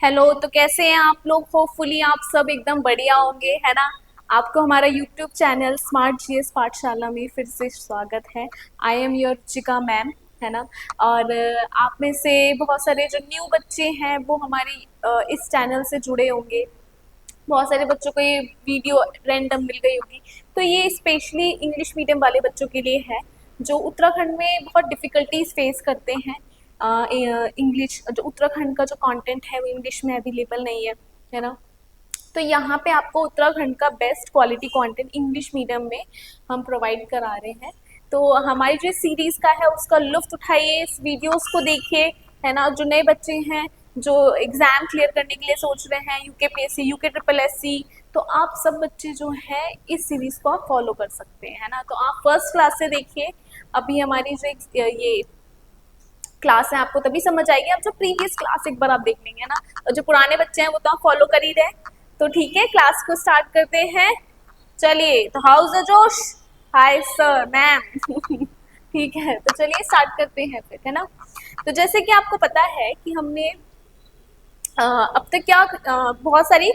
Hello. तो कैसे हैं आप लोग? होपफुली आप सब एकदम बढ़िया होंगे, है ना। आपको हमारा यूट्यूब चैनल स्मार्ट जीएस पाठशाला में फिर से स्वागत है। I am your Ruchika ma'am, है ना। और आप में से बहुत सारे जो न्यू बच्चे हैं वो हमारे इस चैनल से जुड़े होंगे। बहुत सारे बच्चों को ये वीडियो रैंडम मिल गई होगी। तो ये स्पेशली इंग्लिश मीडियम वाले बच्चों के लिए है जो उत्तराखंड में बहुत डिफ़िकल्टीज फेस करते हैं। इंग्लिश जो उत्तराखंड का जो कंटेंट है वो इंग्लिश में अवेलेबल नहीं है ना। तो यहाँ पे आपको उत्तराखंड का best quality content English medium में हम प्रोवाइड करा रहे हैं। तो हमारी जो सीरीज़ का है उसका लुत्फ़ उठाइए, इस वीडियोस को देखिए, है ना। जो नए बच्चे हैं जो एग्ज़ाम क्लियर करने के लिए सोच रहे हैं, यूकेपीएससी, यूके ट्रिपल एससी, तो आप सब बच्चे जो हैं इस सीरीज़ को आप फॉलो कर सकते हैं, है ना। तो आप फर्स्ट क्लास से देखिए। अभी हमारी जो ये क्लास है आपको तभी समझ आएगी आप जब प्रीवियस क्लास एक बार आप देख लेंगे ना। और जो पुराने बच्चे हैं वो तो आप फॉलो कर ही रहे। तो ठीक है, क्लास को स्टार्ट करते हैं। चलिए, तो हाउस द जोश। Hi sir, ma'am. ठीक है, तो चलिए स्टार्ट करते हैं फिर, है ना। तो जैसे कि आपको पता है कि हमने अब तक क्या बहुत सारी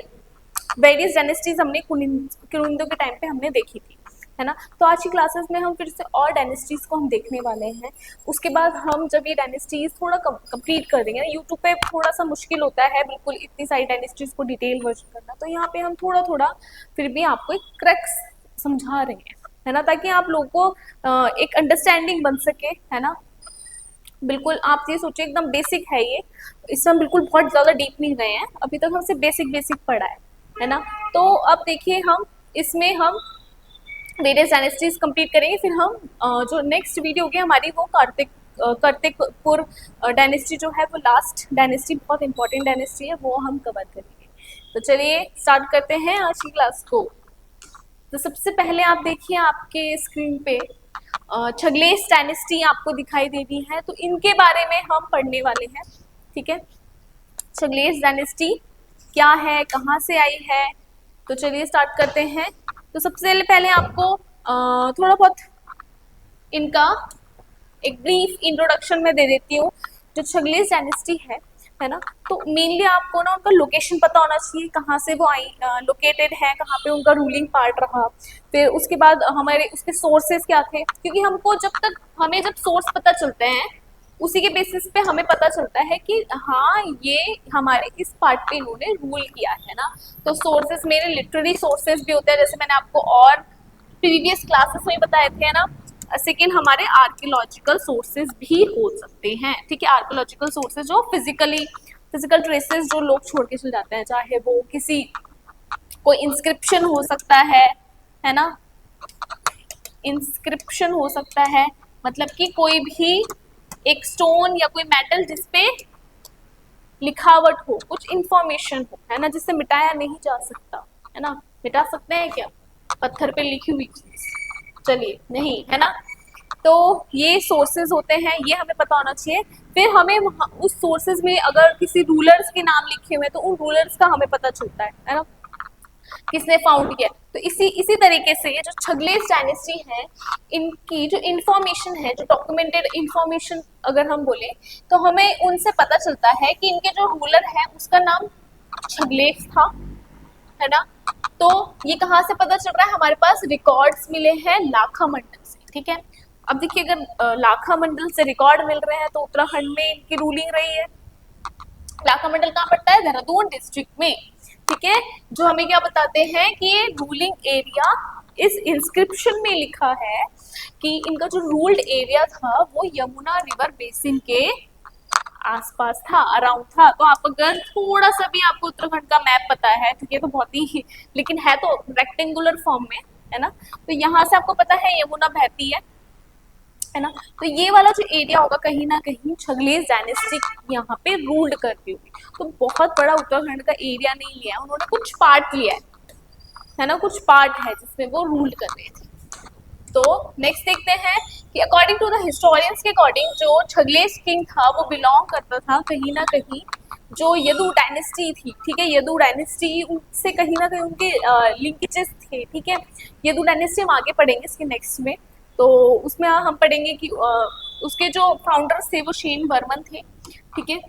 वेरियस डायनेस्टीज हमने कुरुंदो के टाइम पे हमने देखी थी, है ना। तो आज की क्लासेस में हम फिर से और डायनेस्टीज को हम देखने वाले हैं। उसके बाद हम जब ये डायनेस्टीज थोड़ा कंप्लीट कर देंगे ना, यूट्यूब पे थोड़ा सा मुश्किल होता है बिल्कुल इतनी सारी डायनेस्टीज को डिटेल वर्जन करना, तो यहाँ पे हम थोड़ा थोड़ा फिर भी आपको एक क्रक्स समझा रहे हैं, है ना, ताकि आप लोगों को एक अंडरस्टैंडिंग बन सके, है ना। बिल्कुल आप ये सोचिए एकदम बेसिक है ये, इसमें हम बिल्कुल बहुत ज़्यादा डीप नहीं गए हैं, अभी तक हमसे बेसिक बेसिक पढ़ा है ना। तो अब देखिए हम इसमें हम वेरियस डायनेस्टीज कंप्लीट करेंगे, फिर हम जो नेक्स्ट वीडियो होगी हमारी वो कार्तिकपुर डायनेस्टी जो है वो लास्ट डायनेस्टी, बहुत इंपॉर्टेंट डायनेस्टी है, वो हम कवर करेंगे। तो चलिए स्टार्ट करते हैं आज की क्लास को। तो सबसे पहले आप देखिए आपके स्क्रीन पे छगलेस डायनेस्टी आपको दिखाई दे रही है, तो इनके बारे में हम पढ़ने वाले हैं, ठीक है। छगलेस डायनेस्टी क्या है, कहाँ से आई है, तो चलिए स्टार्ट करते हैं। तो सबसे पहले आपको थोड़ा बहुत इनका एक ब्रीफ इंट्रोडक्शन में दे देती हूँ। जो छगलेस डायनेस्टी है ना, तो मेनली आपको ना उनका लोकेशन पता होना चाहिए, कहाँ से वो आई लोकेटेड है, कहाँ पे उनका रूलिंग पार्ट रहा। फिर उसके बाद हमारे उसके सोर्सेज क्या थे, क्योंकि हमको जब सोर्स पता चलते हैं उसी के बेसिस पे हमें पता चलता है कि हाँ ये हमारे इस पार्ट पे इन्होंने रूल किया है ना। तो सोर्सेज मेरे लिटरेरी सोर्सेज भी होते हैं, जैसे मैंने आपको और प्रीवियस क्लासेस में बताए थे ना। सेकेंड हमारे आर्कियोलॉजिकल सोर्सेज भी हो सकते हैं, ठीक है। आर्कियोलॉजिकल सोर्सेज जो फिजिकल ट्रेसेस जो लोग छोड़ के चले जाते हैं, चाहे वो किसी कोई इंस्क्रिप्शन हो सकता है ना। इंस्क्रिप्शन हो सकता है मतलब कि कोई भी एक स्टोन या कोई मेटल जिसपे लिखावट हो, कुछ इंफॉर्मेशन हो, है ना, जिससे मिटाया नहीं जा सकता, है ना। मिटा सकते हैं क्या पत्थर पे लिखी हुई चीज? चलिए नहीं, है ना। तो ये सोर्सेज होते हैं, ये हमें पता होना चाहिए। फिर हमें उस सोर्सेज में अगर किसी रूलर्स के नाम लिखे हुए हैं तो उन रूलर्स का हमें पता चलता है ना, किसने फाउंड किया। तो इसी तरीके से ये जो छगलेस डायनेस्टी है, इनकी जो इंफॉर्मेशन है, जो डॉक्यूमेंटेड इंफॉर्मेशन अगर हम बोले, तो हमें उनसे पता चलता है कि इनके जो रूलर है उसका नाम छगलेस था, है ना। तो ये कहाँ से पता चल रहा है, हमारे पास रिकॉर्ड्स मिले हैं लाखा मंडल से, ठीक है। अब देखिए अगर लाखा मंडल से रिकॉर्ड मिल रहे हैं तो उत्तराखंड में इनकी रूलिंग रही है। लाखा मंडल कहाँ पड़ता है? देहरादून डिस्ट्रिक्ट में, ठीक है। जो हमें क्या बताते हैं कि ये रूलिंग एरिया, इस इंस्क्रिप्शन में लिखा है कि इनका जो रूल्ड एरिया था वो यमुना रिवर बेसिन के आसपास था, अराउंड था। तो आप अगर थोड़ा सा भी आपको उत्तराखंड का मैप पता है, तो ये तो बहुत ही, लेकिन है तो रेक्टेंगुलर फॉर्म में, है ना। तो यहाँ से आपको पता है यमुना बहती है ना। तो ये वाला जो एरिया होगा कहीं ना कहीं छगलेस डायनेस्टी यहाँ पे रूल्ड करती होगी। तो बहुत बड़ा उत्तराखंड का एरिया नहीं लिया, उन्होंने कुछ पार्ट लिया है ना, कुछ पार्ट है जिसमें वो रूल कर रहे थे। तो नेक्स्ट देखते हैं कि अकॉर्डिंग टू द हिस्टोरियंस के अकॉर्डिंग जो छगलेस किंग था वो बिलोंग करता था कहीं ना कहीं जो यदु डायनेस्टी थी, ठीक है। यदु डायनेस्टी से कहीं ना कहीं उनके लिंकेजेस थे, ठीक है। यदु डायनेस्टी हम आगे पढ़ेंगे इसके नेक्स्ट में। तो उसमें हम पढ़ेंगे कि उसके जो फाउंडर्स थे वो शेन वर्मन थे, ठीक है।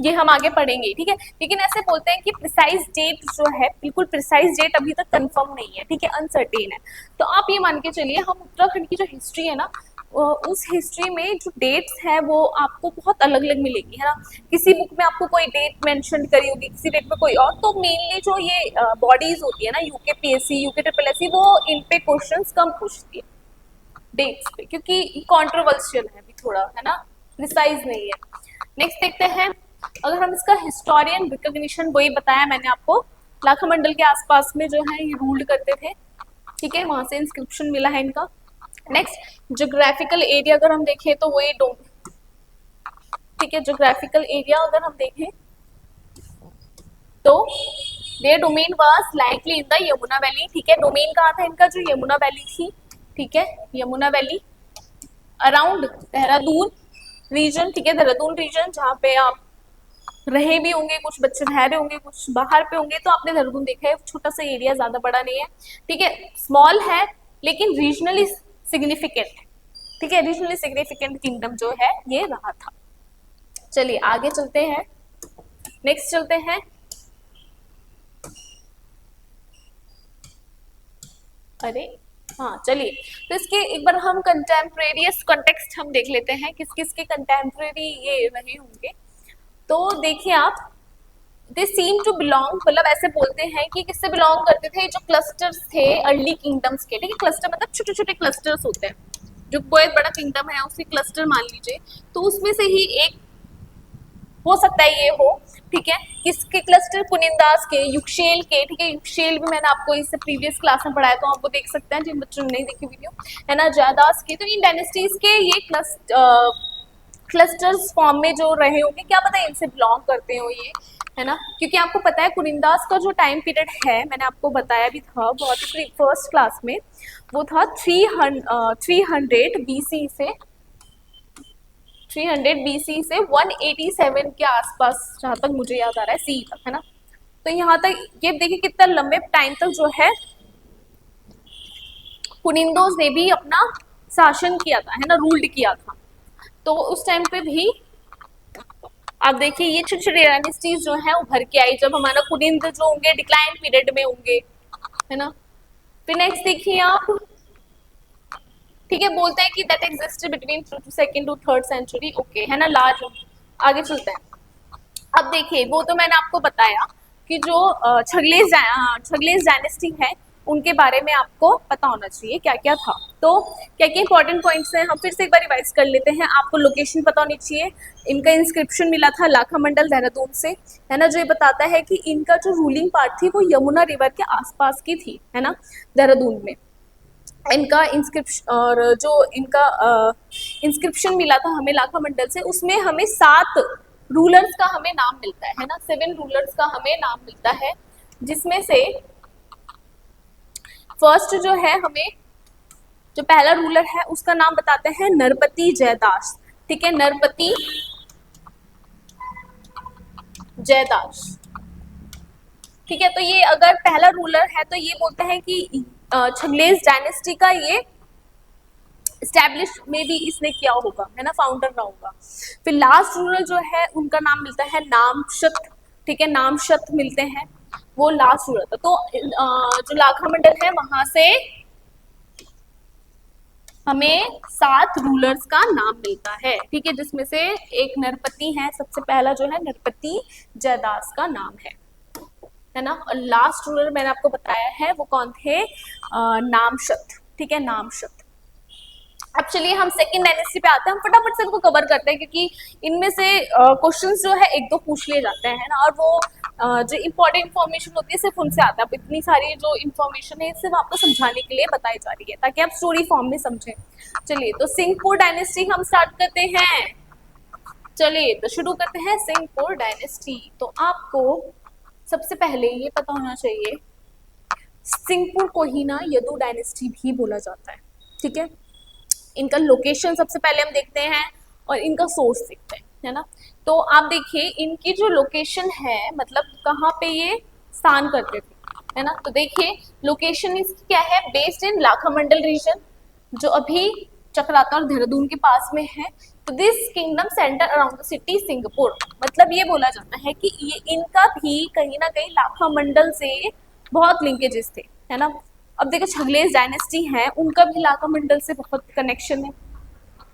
ये हम आगे पढ़ेंगे, ठीक है। लेकिन ऐसे बोलते हैं कि प्रिसाइज डेट जो है, बिल्कुल प्रिसाइज डेट अभी तक कंफर्म नहीं है, ठीक है, अनसर्टेन है। तो आप ये मान के चलिए, हम उत्तराखंड की जो हिस्ट्री है ना, उस हिस्ट्री में जो डेट्स हैं वो आपको बहुत अलग अलग मिलेगी, है ना। किसी बुक में आपको कोई डेट मेंशन करी होगी, किसी डेट में कोई और। तो मेनली जो ये बॉडीज होती है ना, यूकेपीएससी, यूके ट्रिपल एससी, वो इन पे क्वेश्चंस कम पूछती है डेट्स पे, क्योंकि कॉन्ट्रोवर्शियल है अभी थोड़ा, है ना, प्रिसाइज नहीं है। नेक्स्ट देखते हैं, अगर हम इसका हिस्टोरियन रिकॉग्निशन, वही बताया मैंने आपको, लाखामंडल के आसपास में जो है ये रूल्ड करते थे, ठीक है, वहां से इंस्क्रिप्शन मिला है इनका। नेक्स्ट ज्योग्राफिकल एरिया अगर हम देखें तो वही ठीक है, ज्योग्राफिकल एरिया अगर हम देखें तो there domain was likely in the Yamuna valley, ठीक है। डोमेन कहाँ था इनका, जो यमुना वैली थी, ठीक है, Yamuna valley around Dehradun region, ठीक है, देहरादून रीजन, जहाँ पे आप रहे भी होंगे, कुछ बच्चे ठहरे होंगे, कुछ बाहर पे होंगे, तो आपने देहरादून देखा है, छोटा सा एरिया, ज्यादा बड़ा नहीं है, ठीक है, स्मॉल है लेकिन रीजनली सिग्निफिकेंट, ठीक है, रीजनली सिग्निफिकेंट किंगडम जो है ये रहा था। चलिए आगे चलते हैं, नेक्स्ट चलते हैं। अरे हाँ, चलिए, तो इसके एक बार हम कंटेम्प्रेरियस कॉन्टेक्स्ट हम देख लेते हैं, किस किस के कंटेम्प्रेरी ये रहे होंगे। तो देखिए आप, दे सीम टू बिलोंग, मतलब ऐसे बोलते हैं कि किससे बिलोंग करते थे, जो क्लस्टर्स थे अर्ली किंगडम्स के, ठीक है, क्लस्टर मतलब छोटे छोटे क्लस्टर्स होते हैं, जो बहुत बड़ा किंगडम है उसके क्लस्टर मान लीजिए, तो उसमें से ही एक हो सकता है ये हो, ठीक है। किसके क्लस्टर, कुनिंदास के, युक्षेल के, ठीक है, युक्षेल भी मैंने आपको इससे प्रीवियस क्लास में पढ़ाया, तो आपको देख सकते हैं जिन बच्चों ने नहीं देखी वीडियो, है ना, जयदास के। तो इन डायनेस्टीज के ये क्लस्टर्स फॉर्म में जो रहे होंगे, क्या पता इनसे बिलोंग करते हो ये, है ना, क्योंकि आपको पता है कुनिंदास का जो टाइम पीरियड है, मैंने आपको बताया भी था बहुत ही फर्स्ट क्लास में, वो था 300 BC से 300 BC से 187 के आसपास, जहां तक मुझे याद आ रहा है, सी तक, है ना। तो यहाँ तक ये देखिए कितना लंबे टाइम तक जो है कुनिंदोज ने भी अपना शासन किया था, है ना, रूल्ड किया था। तो उस टाइम पे भी आप देखिए ये छोटे छोटे डायनेस्टीज जो है उभर के आई, जब हमारा कुनिंद जो होंगे डिक्लाइन पीरियड में होंगे, है ना। फिर नेक्स्ट देखिए आप, ठीक है, बोलते हैं कि that existed between 2nd to 3rd century, okay, है ना, लार्ज। आगे चलते हैं। अब देखिए, वो तो मैंने आपको बताया कि जो छगलेस डायनेस्टी है उनके बारे में आपको पता होना चाहिए क्या क्या था। तो क्या क्या इंपॉर्टेंट पॉइंट्स हैं, हम फिर से एक बार रिवाइज कर लेते हैं। आपको लोकेशन पता होनी चाहिए, इनका इंस्क्रिप्शन मिला था लाखामंडल देहरादून से, है ना, जो ये बताता है कि इनका जो रूलिंग पार्ट थी वो यमुना रिवर के आसपास की थी, है ना, देहरादून में। इनका इंस्क्रिप्शन, और जो इनका इंस्क्रिप्शन मिला था हमें लाखामंडल से, उसमें हमें 7 रूलर्स का हमें नाम मिलता है ना, 7 रूलर्स का हमें नाम मिलता है, जिसमें से फर्स्ट जो है, हमें जो पहला रूलर है उसका नाम बताते हैं नरपति जयदास, ठीक है, नरपति जयदास, ठीक है। तो ये अगर पहला रूलर है तो ये बोलते हैं कि छगलेस डायनेस्टी का ये स्टैब्लिश में भी इसने किया होगा, है ना, फाउंडर रहा होगा। फिर लास्ट रूलर जो है उनका नाम मिलता है नामशत, ठीक है, नामशत मिलते हैं, वो लास्ट रूलर था। तो जो लाखामंडल है वहां से हमें 7 रूलर्स का नाम मिलता है, ठीक है, जिसमें से एक नरपति है, सबसे पहला जो है नरपति जयदास का नाम है ना। और लास्ट रूलर मैंने आपको बताया है वो कौन थे, नामशत, ठीक है, नामशत। अब चलिए हम सेकंड डायनेस्टी पे आते हैं, हम फटाफट से इनको कवर करते हैं, क्योंकि इनमें से क्वेश्चंस जो है 1-2 पूछ लिए जाते हैं ना, और वो जो इंपॉर्टेंट इन्फॉर्मेशन होती है सिर्फ उनसे आता है। अब इतनी सारी जो इन्फॉर्मेशन है सिर्फ आपको समझाने के लिए बताई जा रही है, ताकि आप स्टोरी फॉर्म में समझें। चलिए, तो सिंहपुर डायनेस्टी हम स्टार्ट करते हैं। चलिए तो शुरू करते हैं सिंहपुर डायनेस्टी। तो आपको सबसे पहले ये पता होना चाहिए, सिंहपुर को ही ना यदु डायनेस्टी भी बोला जाता है, ठीक है। इनका लोकेशन सबसे पहले हम देखते हैं और इनका सोर्स देखते हैं, है ना। तो आप देखिए इनकी जो लोकेशन है, मतलब कहाँ पे ये स्थान करते थे, है ना। तो देखिए लोकेशन इसकी क्या है, बेस्ड इन लाखामंडल रीजन, जो अभी चक्राता और देहरादून के पास में है। तो this kingdom centre around the city Singapore, मतलब ये बोला जाता है कि ये इनका भी कहीं ना कहीं लाखा मंडल से बहुत लिंकेजेस थे, है ना। अब देखो छगलेस डायनेस्टी है, उनका भी लाखा मंडल से बहुत कनेक्शन है,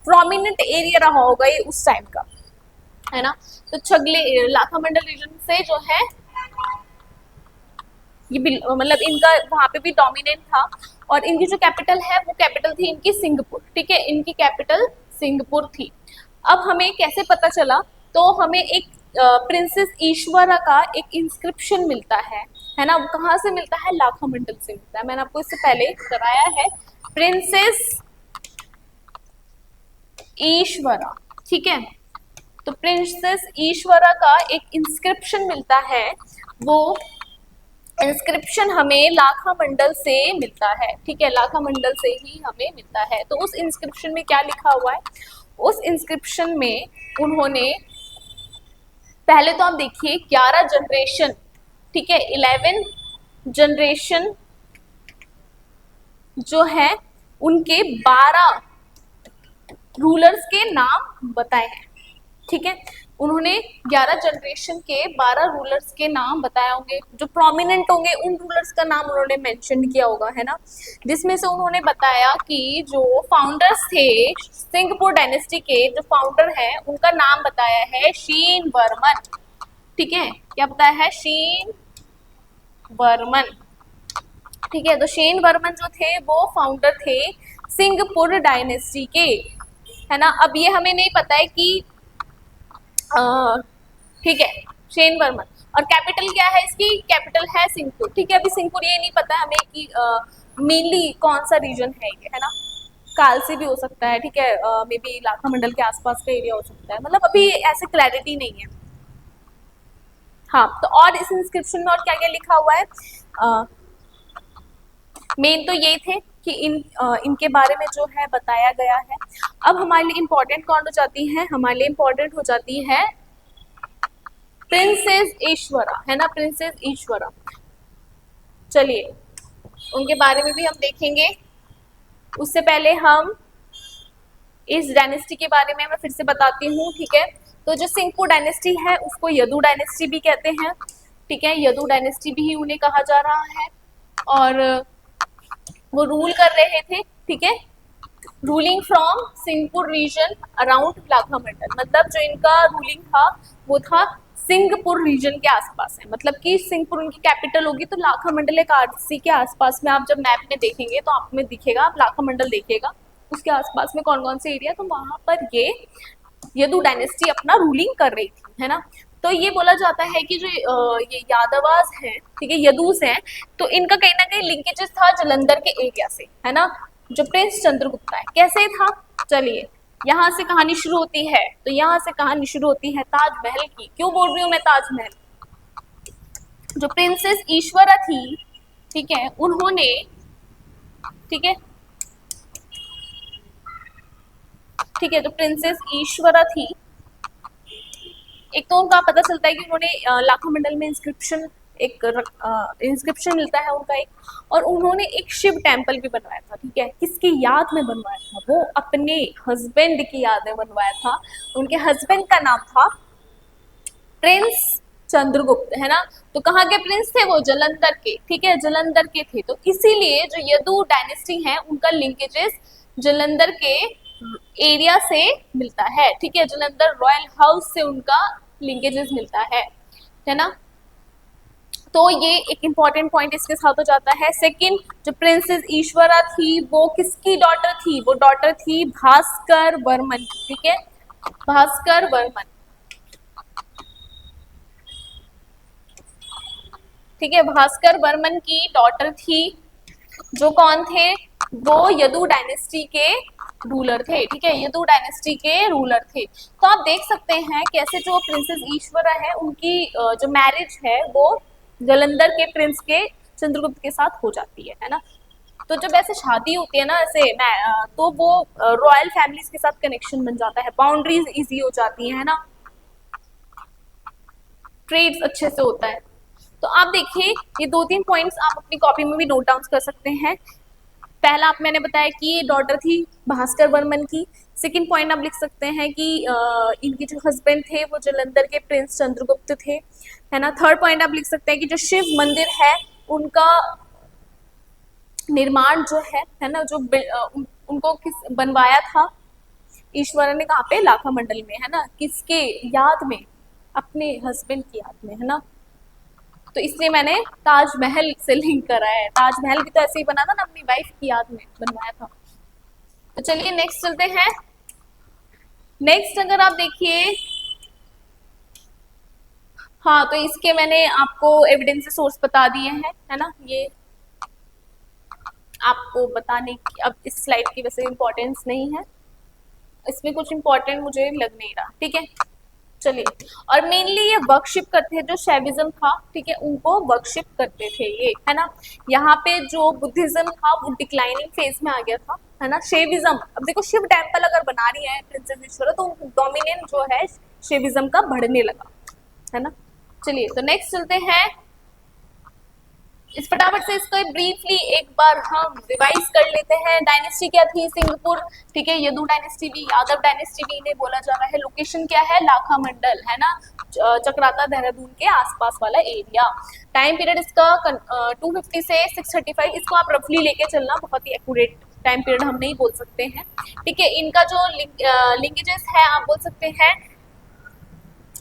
प्रोमिनेंट एरिया रहा होगा ये उस टाइम का, है ना। तो छगले लाखा मंडल रीजन से जो है ये मतलब इनका वहां पे भी डोमिनेंट था। और इनकी जो कैपिटल है वो कैपिटल थी इनकी सिंगापुर, ठीक है, इनकी कैपिटल सिंगापुर थी। अब हमें कैसे पता चला, तो हमें एक प्रिंसेस ईश्वरा का एक इंस्क्रिप्शन मिलता है ना। वो कहाँ से मिलता है, लाखा मंडल से मिलता है, मैंने आपको इससे पहले बताया है। प्रिंसेस ईश्वरा, ठीक है, तो प्रिंसेस ईश्वरा का एक इंस्क्रिप्शन मिलता है, वो इंस्क्रिप्शन हमें लाखा मंडल से मिलता है, ठीक है, लाखा मंडल से ही हमें मिलता है। तो उस इंस्क्रिप्शन में क्या लिखा हुआ है, उस इंस्क्रिप्शन में उन्होंने पहले तो आप देखिए 11 जनरेशन, ठीक है, 11 जनरेशन जो है उनके 12 रूलर्स के नाम बताए हैं, ठीक है। उन्होंने 11 जनरेशन के 12 रूलर्स के नाम बताए होंगे, जो प्रोमिनेंट होंगे उन रूलर्स का नाम उन्होंने मेंशन किया होगा, है ना। जिसमें से उन्होंने बताया कि जो फाउंडर्स थे सिंगापुर डायनेस्टी के, जो फाउंडर हैं उनका नाम बताया है शीन वर्मन, ठीक है, क्या बताया है, शीन वर्मन, ठीक है। तो शीन वर्मन जो थे वो फाउंडर थे सिंगापुर डायनेस्टी के, है ना। अब ये हमें नहीं पता है कि ठीक है, शेन वर्मन, और कैपिटल क्या है इसकी, कैपिटल है सिंगापुर, ठीक है। अभी सिंगापुर ये नहीं पता हमें कि मेनली कौन सा रीजन है ये, है ना, काल से भी हो सकता है, ठीक है, मे बी लाखा मंडल के आसपास का एरिया हो सकता है, मतलब अभी ऐसे क्लैरिटी नहीं है। हाँ, तो और इस इंस्क्रिप्शन में और क्या क्या लिखा हुआ है, मेन तो ये थे कि इनके बारे में जो है बताया गया है। अब हमारे लिए इम्पोर्टेंट कौन हो जाती है, हमारे लिए इम्पोर्टेंट हो जाती है प्रिंसेस ईश्वरा, है ना, प्रिंसेस ईश्वरा। चलिए उनके बारे में भी हम देखेंगे, उससे पहले हम इस डायनेस्टी के बारे में मैं फिर से बताती हूँ, ठीक है। तो जो सिंगापुर डायनेस्टी है उसको यदू डायनेस्टी भी कहते हैं, ठीक है, यदू डायनेस्टी भी उन्हें कहा जा रहा है। और वो रूल कर रहे थे, ठीक है, ruling from Singapore region around Lakha Mandal, मतलब जो इनका रूलिंग था वो था सिंगापुर रीजन के आसपास है, मतलब कि सिंगापुर उनकी कैपिटल होगी, तो लाखा मंडल एक आरसी के आसपास में, आप जब मैप में देखेंगे तो आप में दिखेगा, आप लाखा मंडल देखिएगा उसके आसपास में कौन कौन से एरिया, तो वहां पर ये यदु डायनेस्टी अपना रूलिंग कर रही थी, है ना। तो ये बोला जाता है कि जो ये यादवास हैं, ठीक है, यदूस हैं, तो इनका कहीं ना कहीं लिंकेजेस था जलंधर के एरिया से, है ना। जो प्रिंस चंद्रगुप्ता है कैसे था, चलिए यहाँ से कहानी शुरू होती है। तो यहाँ से कहानी शुरू होती है ताजमहल की, क्यों बोल रही हूँ मैं ताजमहल, जो प्रिंसेस ईश्वरा थी, ठीक है, उन्होंने, ठीक है, ठीक है, तो प्रिंसेस ईश्वरा थी, एक तो उनका पता चलता है कि उन्होंने लाखा मंडल में इंस्क्रिप्शन एक इंस्क्रिप्शन मिलता है उनका एक, और उन्होंने एक शिव टेम्पल भी बनवाया था, ठीक है, किसकी याद में बनवाया था, वो अपने हस्बैंड की याद में बनवाया था। उनके हस्बैंड का नाम था प्रिंस चंद्रगुप्त, है ना। तो कहाँ के प्रिंस थे वो, जलंधर के, ठीक है, जलंधर के थे। तो इसीलिए जो यदु डायनेस्टी है उनका लिंकेजेस जलंधर के एरिया से मिलता है, ठीक है, जलंधर रॉयल हाउस से उनका लिंकेजेस मिलता है ना। तो ये एक इंपॉर्टेंट पॉइंट इसके साथ हो जाता है। सेकंड, जो प्रिंसेस ईश्वरा थी वो किसकी डॉटर थी, वो डॉटर थी भास्कर वर्मन, ठीक है, भास्कर वर्मन, ठीक है, भास्कर वर्मन की डॉटर थी, जो कौन थे, वो यदु डायनेस्टी के रूलर थे, ठीक है, यदु डायनेस्टी के रूलर थे। तो आप देख सकते हैं कैसे जो प्रिंसेस ईश्वरा है उनकी जो मैरिज है वो जलंधर के प्रिंस के चंद्रगुप्त के साथ हो जाती है ना। तो जब ऐसे शादी होती है ना ऐसे तो वो रॉयल फैमिलीज के साथ कनेक्शन बन जाता है, बाउंड्रीज इजी हो जाती है ना, ट्रेड्स अच्छे से होता है। तो आप देखिए ये 2-3 पॉइंट्स आप अपनी कॉपी में भी नोट डाउन कर सकते हैं। पहला आप मैंने बताया कि ये डॉटर थी भास्कर वर्मन की। सेकंड पॉइंट आप लिख सकते हैं कि इनके जो हस्बैंड थे वो जालंधर के प्रिंस चंद्रगुप्त थे, है ना। थर्ड पॉइंट आप लिख सकते हैं कि जो शिव मंदिर है उनका निर्माण जो है ना, जो उनको किस बनवाया था ईश्वर ने, कहाँ पे, लाखा मंडल में, है ना। किसके याद में? अपने हस्बैंड की याद में, है ना। तो इसलिए मैंने ताजमहल से लिंक करा है। ताजमहल भी तो ऐसे ही बना था ना, अपनी वाइफ की याद में बनवाया था। तो चलिए नेक्स्ट चलते हैं। नेक्स्ट अगर आप देखिए, हाँ, तो इसके मैंने आपको एविडेंस सोर्स बता दिए हैं, है ना। ये आपको बताने की अब इस स्लाइड की वैसे इंपॉर्टेंस नहीं है, इसमें कुछ इंपॉर्टेंट मुझे लग नहीं रहा, ठीक है। चलिए, और मेनली ये वर्कशिप करते हैं, जो शैविज्म था, ठीक है, उनको वर्कशिप करते थे ये, है ना। यहाँ पे जो बुद्धिज्म था वो डिक्लाइनिंग फेज में आ गया था, है ना। शैविज्म, अब देखो शिव टेम्पल अगर बना रही है प्रिंसेस ईश्वरा, तो डोमिनेंट जो है शैविज्म का बढ़ने लगा, है ना। चलिए, तो नेक्स्ट चलते हैं। इस फटाफट से इसको ब्रीफली एक बार हम रिवाइज कर लेते हैं। डायनेस्टी क्या थी? सिंगपुर, ठीक है। यदु डायनेस्टी भी, यादव डायनेस्टी भी इन्हें बोला जा रहा है। लोकेशन क्या है? लाखा मंडल, है ना, चक्राता देहरादून के आसपास वाला एरिया। टाइम पीरियड इसका 250 से 635, इसको आप रफली लेके चलना, बहुत ही एक्यूरेट टाइम पीरियड हम नहीं बोल सकते हैं, ठीक है। इनका जो लिंकेजेस है आप बोल सकते हैं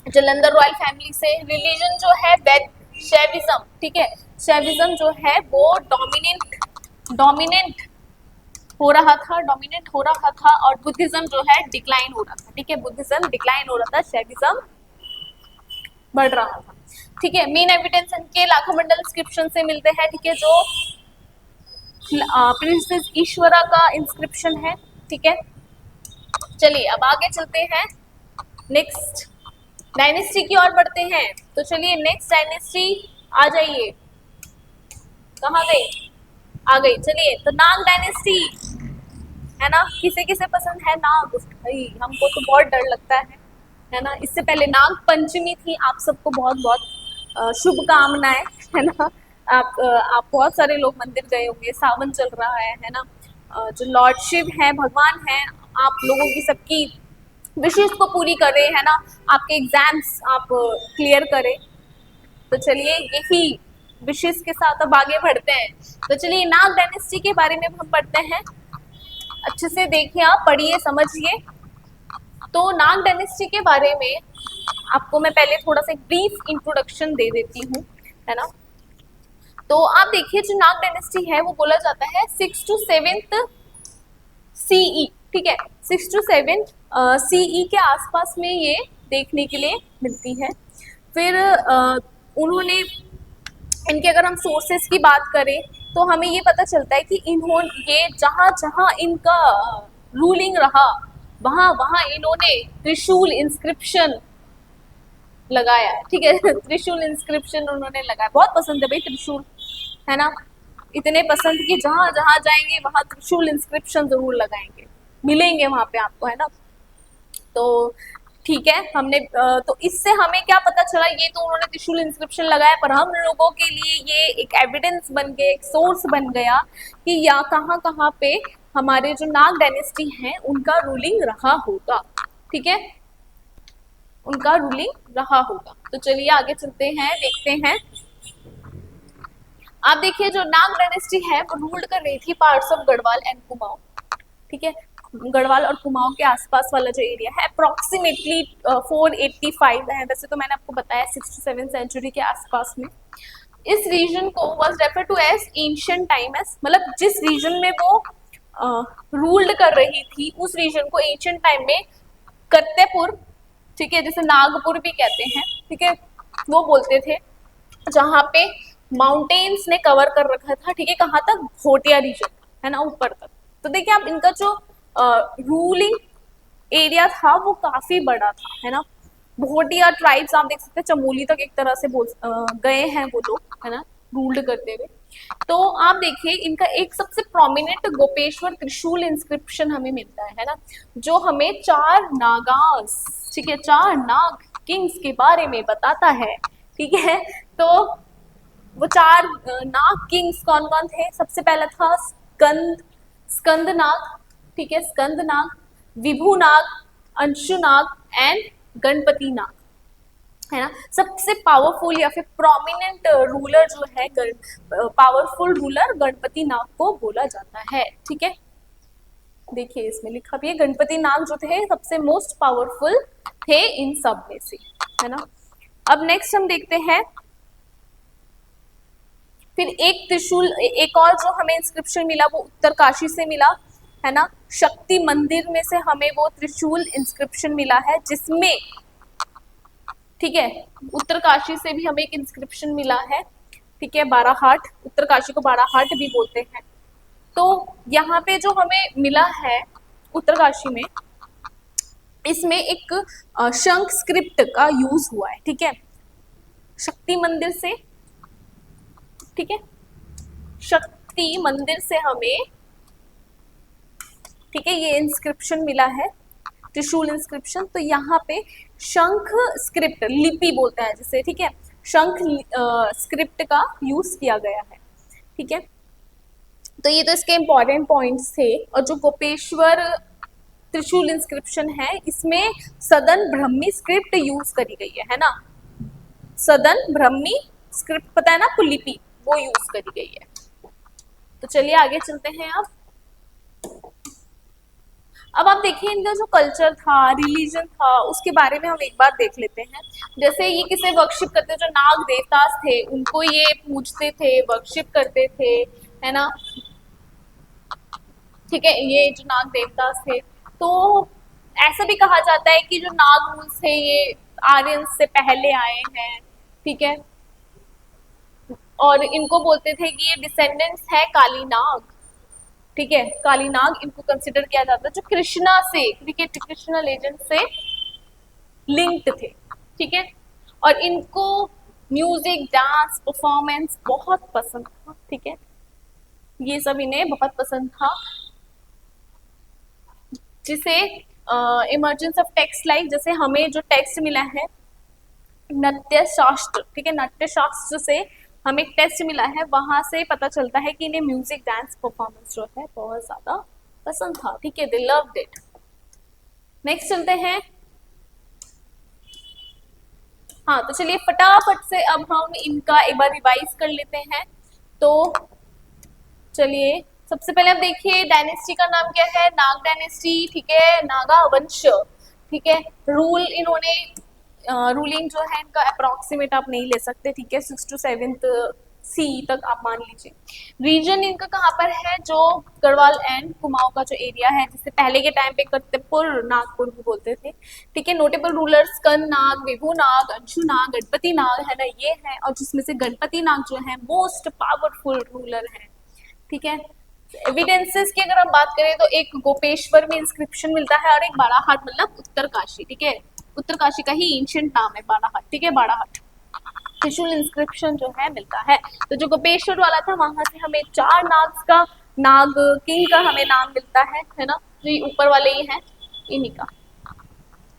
जालंधर रॉयल फैमिली से। रिलीजन जो है वैद शैविज्म, ठीक है। शैविज्म जो है वो डोमिनेंट हो रहा था, और बुद्धिज्म जो है डिक्लाइन हो रहा था, ठीक है। बुद्धिज्म डिक्लाइन हो रहा था, शैविज्म बढ़ रहा था, ठीक है। मेन एविडेंस इनके लाखा मंडल इंस्क्रिप्शन से मिलते हैं, ठीक है, जो प्रिंसेस ईश्वरा का इंस्क्रिप्शन है, ठीक है। चलिए अब आगे चलते हैं, नेक्स्ट डायनेस्टी की ओर बढ़ते हैं। तो चलिए नेक्स्ट डायनेस्टी आ जाइए, कहाँ गई? आ गई। चलिए, तो नाग डायनेस्टी, है ना। किसे किसे पसंद है नाग? भाई हमको तो बहुत डर लगता है ना। इससे पहले नाग पंचमी थी, आप सबको बहुत बहुत शुभकामनाएं, है ना। आप बहुत सारे लोग मंदिर गए होंगे, सावन चल रहा है ना। जो लॉर्ड शिव है, भगवान है, आप लोगों की सबकी विशेष को पूरी करे, है ना। आपके एग्जाम्स आप क्लियर करें। तो चलिए यही विशेष के साथ अब आगे बढ़ते हैं। तो चलिए नाग डायनेस्टी के बारे में हम पढ़ते हैं, अच्छे से देखिए, आप पढ़िए, समझिए। तो नाग डायनेस्टी के बारे में आपको मैं पहले थोड़ा सा ब्रीफ इंट्रोडक्शन दे देती हूँ, है ना। तो आप देखिए, जो नाग डायनेस्टी है वो बोला जाता है 6 to 7 CE, ठीक है। 6 to 7 CE के आसपास में ये देखने के लिए मिलती है। फिर उन्होंने, इनके अगर हम सोर्सेस की बात करें तो हमें ये पता चलता है कि इन्होंने, ये जहाँ जहाँ इनका रूलिंग रहा वहाँ वहाँ इन्होंने त्रिशूल इंस्क्रिप्शन लगाया, ठीक है। त्रिशूल इंस्क्रिप्शन उन्होंने लगाया, बहुत पसंद है भाई त्रिशूल, है ना। इतने पसंद कि जहाँ जहाँ जाएंगे वहाँ त्रिशूल इंस्क्रिप्शन जरूर लगाएंगे, मिलेंगे वहाँ पे आपको, है ना। तो ठीक है, हमने तो इससे हमें क्या पता चला, ये तो उन्होंने त्रिशूल इंस्क्रिप्शन लगाया, पर हम लोगों के लिए ये एक एविडेंस बन गया, एक सोर्स बन गया कि या कहाँ कहाँ पे हमारे जो नाग डायनेस्टी हैं उनका रूलिंग रहा होगा, ठीक है, उनका रूलिंग रहा होगा। तो चलिए आगे चलते हैं, देखते हैं। आप देखिए, जो नाग डायनेस्टी है वो रूल्ड कर रही थी parts of Garhwal and Kumaon, ठीक है। गढ़वाल और कुमाऊं के आसपास वाला जो एरिया है अप्रोक्सीमेटली 485 है, वैसे तो मैंने आपको बताया 6 to 7 सेंचुरी के आसपास में। इस रीजन को was refer to as ancient time age, मतलब जिस रीजन में वो रूल्ड कर रही थी उस रीजन को एंशिएंट टाइम में कत्तेपुर, ठीक है, जैसे नागपुर भी कहते हैं, ठीक है, वो बोलते थे, जहाँ पे माउंटेन्स ने कवर कर रखा था, ठीक है, कहाँ तक? भोटिया रीजन, है ना, ऊपर तक। तो देखिए आप, इनका जो रूलिंग एरिया था वो काफी बड़ा था, है ना। भोटिया ट्राइब्स आप देख सकते हैं, चमोली तक एक तरह से गए हैं वो लोग, है ना, रूल्ड करते हुए। तो आप देखिए, इनका एक सबसे प्रोमिनेंट गोपेश्वर त्रिशूल इंस्क्रिप्शन हमें मिलता है ना, जो हमें 4 नागास, ठीक है, 4 नाग किंग्स के बारे में बताता है, ठीक है। तो वो 4 नाग किंग्स कौन कौन थे? सबसे पहला था स्कंद, स्कंदनाग, ठीक है, स्कंदनाग, विभुनाग, अंशुनाग एंड गणपति नाग, है ना। सबसे पावरफुल या फिर प्रोमिनेंट रूलर जो है, पावरफुल रूलर गणपति नाग को बोला जाता है, ठीक है। देखिए इसमें लिखा भी है, गणपति नाग जो थे सबसे मोस्ट पावरफुल थे इन सब में से, है ना। अब नेक्स्ट हम देखते हैं, फिर एक त्रिशूल, एक और जो हमें इंस्क्रिप्शन मिला वो उत्तरकाशी से मिला, है ना। शक्ति मंदिर में से हमें वो त्रिशूल इंस्क्रिप्शन मिला है, जिसमें, ठीक है, उत्तरकाशी से भी हमें एक इंस्क्रिप्शन मिला है, ठीक है, बाराहाट, उत्तरकाशी को बाराहाट भी बोलते हैं। तो यहाँ पे जो हमें मिला है उत्तरकाशी में, इसमें एक शंख स्क्रिप्ट का यूज हुआ है, ठीक है, शक्ति मंदिर से, ठीक है, शक्ति मंदिर से हमें, ठीक है, ये इंस्क्रिप्शन मिला है, त्रिशूल इंस्क्रिप्शन। तो यहाँ पे शंख स्क्रिप्ट, लिपि बोलते हैं जिसे, ठीक है, शंख स्क्रिप्ट का यूज किया गया है, ठीक है। तो ये तो इसके इंपॉर्टेंट पॉइंट्स थे। और जो गोपेश्वर त्रिशूल इंस्क्रिप्शन है, इसमें सदन ब्रह्मी स्क्रिप्ट यूज करी गई है ना, सदन ब्रह्मी स्क्रिप्ट, पता है ना आपको, लिपि, वो यूज करी गई है। तो चलिए आगे चलते हैं। अब आप देखिए इनका जो कल्चर था, रिलीजन था, उसके बारे में हम एक बार देख लेते हैं। जैसे ये किसे वर्शिप करते थे, जो नाग देवता थे उनको ये पूजते थे, वर्शिप करते थे, है ना, ठीक है, ये जो नाग देवता थे। तो ऐसा भी कहा जाता है कि जो नाग रूल्स थे ये आर्यंस से पहले आए हैं, ठीक है, और इनको बोलते थे कि ये डिसेंडेंट्स है काली नाग, ठीक है, काली नाग इनको कंसिडर किया जाता है, जो कृष्णा से, क्रिकेट कृष्णा लेजेंड से लिंक्ड थे, ठीक है। और इनको म्यूजिक, डांस, परफॉर्मेंस बहुत पसंद था, ठीक है, ये सब इन्हें बहुत पसंद था, जिसे इमर्जेंस ऑफ टेक्स्ट, लाइक जैसे हमें जो टेक्स्ट मिला है नृत्य शास्त्र, ठीक है, नाट्य शास्त्र से हमें एक टेस्ट मिला है, वहां से पता चलता है कि इन्हें म्यूजिक, डांस, परफॉर्मेंस जो है बहुत ज्यादा पसंद था, ठीक है, दे लव्ड इट। नेक्स्ट चलते हैं। हाँ तो चलिए फटाफट से अब हम इनका एक बार रिवाइज कर लेते हैं। तो चलिए सबसे पहले आप देखिए डायनेस्टी का नाम क्या है, नाग डायनेस्टी, ठीक है, नागा वंश, ठीक है। रूल इन्होंने, रूलिंग जो है इनका अप्रोक्सीमेट आप नहीं ले सकते, ठीक है, 6 to 7th सी तक आप मान लीजिए। रीजन इनका कहाँ पर है, जो गढ़वाल एंड कुमाऊं का जो एरिया है, जिसे पहले के टाइम पे कर्तव्यपुर नागपुर भी बोलते थे, ठीक है। नोटेबल रूलर्स कर्ण नाग, विभु नाग, अंशु नाग, गणपति नाग, है ना, ये है। और जिसमें से गणपति नाग जो है मोस्ट पावरफुल रूलर है, ठीक है। एविडेंसेस की अगर हम बात करें तो एक गोपेश्वर में इंस्क्रिप्शन मिलता है और एक बाराहाट, मतलब उत्तरकाशी, ठीक है, उत्तरकाशी का ही एंशिएंट नाम है बाराहाट, ठीक है, बाराहाट त्रिशूल इंस्क्रिप्शन जो है मिलता है। तो जो गोपेश्वर वाला था वहां से हमें 4 नाग्स का, नाग किंग का हमें नाम मिलता है ना, जो ये ऊपर वाले ही हैं इन्हीं का,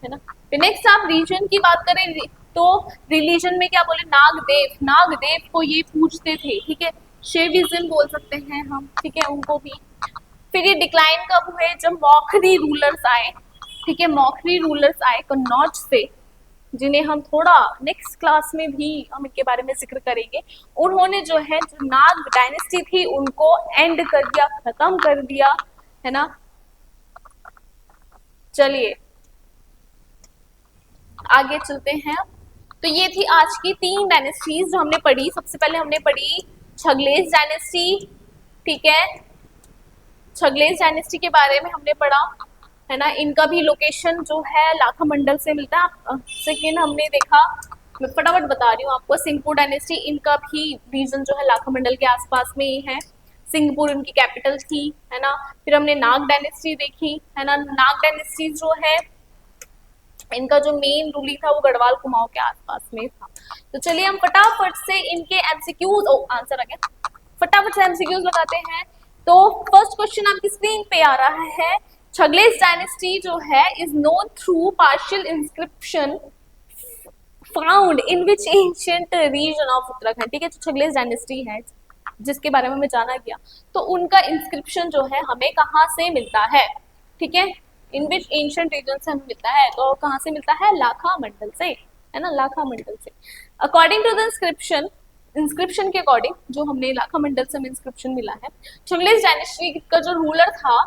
है ना। फिर नेक्स्ट आप रीजन की बात करें तो रिलीजन में क्या बोले, नागदेव, नागदेव को ये पूजते थे, ठीक है, शैविज्म बोल सकते हैं हम, ठीक है, उनको भी। फिर ये डिक्लाइन कब हुए, जब मौखरी रूलर्स आए, ठीक है, मौखरी रूलर्स आए कन्नौज से, जिन्हें हम थोड़ा नेक्स्ट क्लास में भी हम इनके बारे में जिक्र करेंगे। उन्होंने जो है, जो नाग डायनेस्टी थी उनको एंड कर दिया, खत्म कर दिया, है ना। चलिए आगे चलते हैं। तो ये थी आज की 3 डायनेस्टीज जो हमने पढ़ी। सबसे पहले हमने पढ़ी छगलेस डायनेस्टी, ठीक है, छगलेस डायनेस्टी के बारे में हमने पढ़ा, है ना। इनका भी लोकेशन जो है लाखा मंडल से मिलता है। सेकेंड हमने देखा, मैं फटाफट बता रही हूँ आपको, सिंहपुर डायनेस्टी, इनका भी रीजन जो है लाखा मंडल के आसपास में ही है, सिंहपुर उनकी कैपिटल थी, है ना। फिर हमने नाग डायनेस्टी देखी, है ना। नाग डायनेस्टी जो है इनका जो मेन रूली था वो गढ़वाल कुमाऊं के आसपास में था। तो चलिए हम फटाफट से इनके एमसीक्यूज, आंसर आ गया, फटाफट से एमसीक्यूज लगाते हैं। तो फर्स्ट क्वेश्चन आपकी स्क्रीन पे आ रहा है, छगलेस डायनेस्टी जो है is known through partial inscription found in which ancient region of Uttarakhand, ठीक है। जो छगलेस डायनेस्टी है जिसके बारे में हमें जाना गया, तो उनका इंस्क्रिप्शन जो है हमें कहाँ से मिलता है, ठीक है, इन विच एंशिएंट रीजन से हमें मिलता है, तो कहाँ से मिलता है, लाखा मंडल से, है ना, लाखा मंडल से। According to the inscription, inscription के अकॉर्डिंग जो हमने लाखा मंडल से हमें इंस्क्रिप्शन मिला है, चंगेज डायनेस्टी का जो रूलर था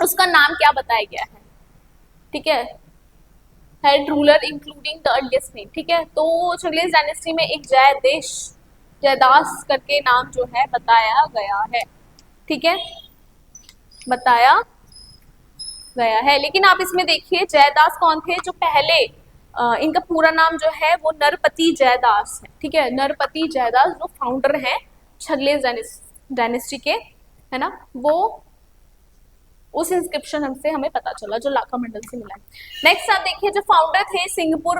उसका नाम क्या बताया गया है, ठीक है, head ruler including the earliest name, ठीक है, तो चंगेज डायनेस्टी में एक जयदास करके नाम जो है बताया गया है, ठीक है, बताया गया है। लेकिन आप इसमें देखिए जयदास कौन थे, जो पहले इनका पूरा नाम जो है वो नरपति जयदास है, ठीक है, नरपति जयदास जो फाउंडर हैं छगलेज डायनेस्टी के, है ना, वो उस इंस्क्रिप्शन हमसे हमें पता चला जो लाखा मंडल से मिला है। नेक्स्ट आप देखिए जो फाउंडर थे सिंहपुर,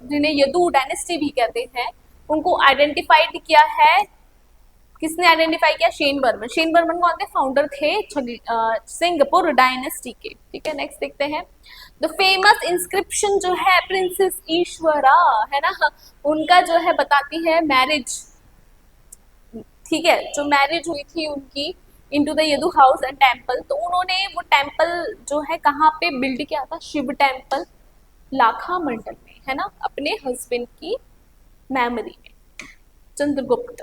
जिन्हें यदु डायनेस्टी भी कहते हैं, उनको आइडेंटिफाइड किया है, किसने आइडेंटिफाई किया, शेन बर्मन। शेन बर्मन कौन थे, फाउंडर थे सिंहपुर डायनेस्टी के, ठीक है। नेक्स्ट देखते हैं द फेमस इंस्क्रिप्शन जो है प्रिंसेस ईश्वरा, है ना, उनका जो है बताती है मैरिज, ठीक है, जो मैरिज हुई थी उनकी into the Yadu house and temple, तो उन्होंने वो टेम्पल जो है कहाँ पे बिल्ड किया था, शिव टेम्पल लाखा मंडल में, है ना, अपने हस्बैंड की मेमोरी में, Chandragupta.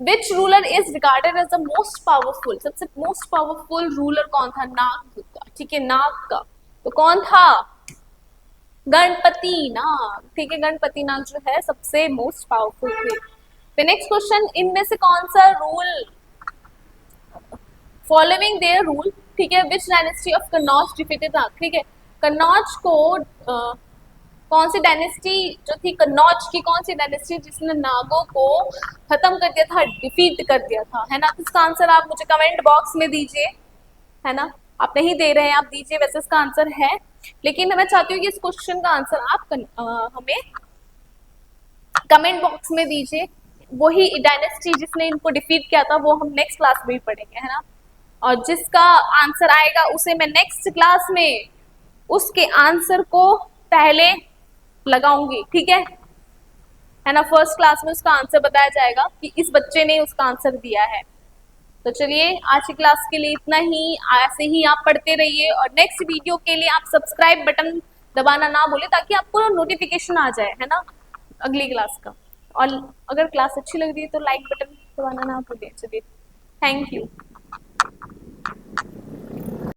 Which ruler is regarded as the most powerful, सबसे मोस्ट पावरफुल रूलर कौन था, नाग का, ठीक है, नाग का, तो कौन था, गणपति नाग, ठीक है, गणपति नाग जो है सबसे मोस्ट पावरफुल थे। फिर नेक्स्ट क्वेश्चन, इनमें से कौन सा रूल फॉलोइंग देयर रूल, ठीक है, which dynasty of Kannauj defeated Nag, ठीक है, कन्नौज को कौन सी डायनेस्टी जो थी, कन्नौज की कौन सी डायनेस्टी जिसने नागों को खत्म कर दिया था, डिफीट कर दिया था, है ना, तो इसका आंसर आप मुझे कमेंट बॉक्स में दीजिए, है ना, आप नहीं दे रहे हैं आप दीजिए, वैसे इसका आंसर है, लेकिन मैं चाहती हूँ कि इस क्वेश्चन का आंसर आप हमें कमेंट बॉक्स में दीजिए, वही डायनेस्टी जिसने इनको डिफीट किया था वो हम नेक्स्ट क्लास में भी पढ़ेंगे, है ना, और जिसका आंसर आएगा उसे मैं नेक्स्ट क्लास में उसके आंसर को पहले लगाऊंगी, ठीक है ना, फर्स्ट क्लास में उसका आंसर बताया जाएगा कि इस बच्चे ने उसका आंसर दिया है। तो चलिए आज की क्लास के लिए इतना ही, ऐसे ही आप पढ़ते रहिए और नेक्स्ट वीडियो के लिए आप सब्सक्राइब बटन दबाना ना भूलें ताकि आपको नोटिफिकेशन आ जाए, है ना, अगली क्लास का। और अगर क्लास अच्छी लग रही है तो लाइक बटन दबाना ना भूलें। चलिए, थैंक यू।